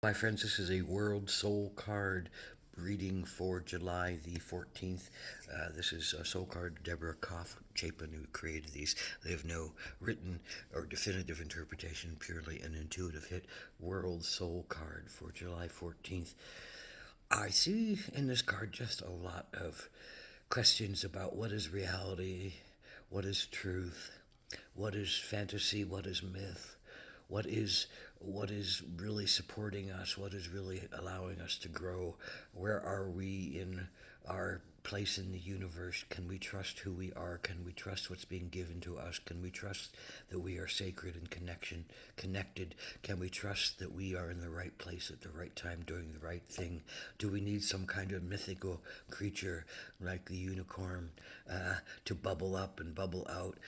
My friends, this is a World Soul Card reading for July the 14th. This is a soul card Deborah Koff Chapin who created these. They have no written or definitive interpretation, purely an intuitive hit. World Soul Card for July 14th. I see in this card just a lot of questions about what is reality, what is truth, what is fantasy, what is myth, what is really supporting us, what is really allowing us to grow, where are we in our place in the universe? Can we trust who we are? Can we trust what's being given to us? Can we trust that we are sacred and connected? Can we trust that we are in the right place at the right time doing the right thing? Do we need some kind of mythical creature like the unicorn to bubble up and bubble out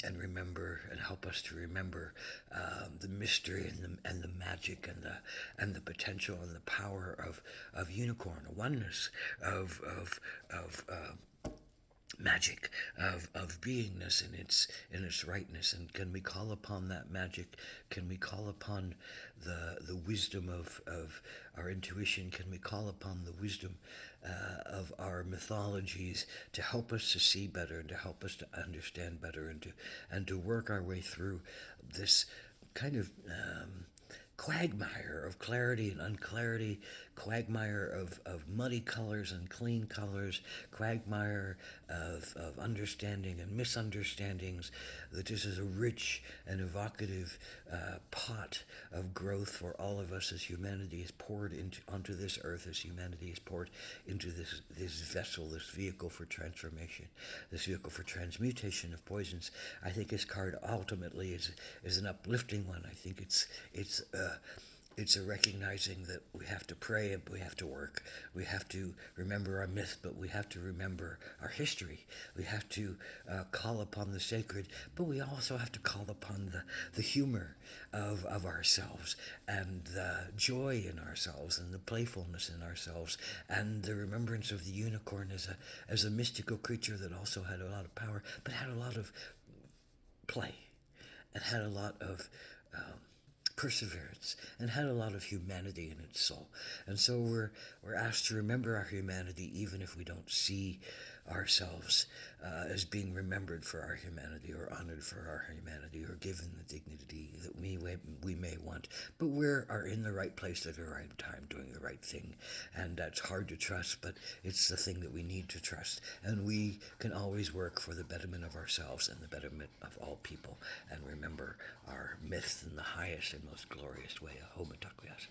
and remember and help us to remember the mystery and the magic and the potential and the power of unicorn, a oneness of magic of beingness in its rightness. And can we call upon that magic? Can we call upon the wisdom of our intuition? Can we call upon the wisdom of our mythologies to help us to see better and to help us to understand better and to work our way through this kind of quagmire of clarity and unclarity, quagmire of muddy colors and clean colors, quagmire of understanding and misunderstandings, that this is a rich and evocative pot of growth for all of us as humanity is poured onto this earth, as humanity is poured into this vessel, this vehicle for transformation, this vehicle for transmutation of poisons. I think this card ultimately is an uplifting one. I think it's a recognizing that we have to pray and we have to work. We have to remember our myth, but we have to remember our history. We have to call upon the sacred, but we also have to call upon the humor of ourselves and the joy in ourselves and the playfulness in ourselves and the remembrance of the unicorn as a mystical creature that also had a lot of power, but had a lot of play and had a lot of perseverance and had a lot of humanity in its soul. And so we're asked to remember our humanity even if we don't see ourselves as being remembered for our humanity or honored for our humanity or given the dignity that we may want. But we are in the right place at the right time doing the right thing. And that's hard to trust, but it's the thing that we need to trust. And we can always work for the betterment of ourselves and the betterment of all people and remember our myth in the highest and most glorious way. Ahoma Takwiyasa.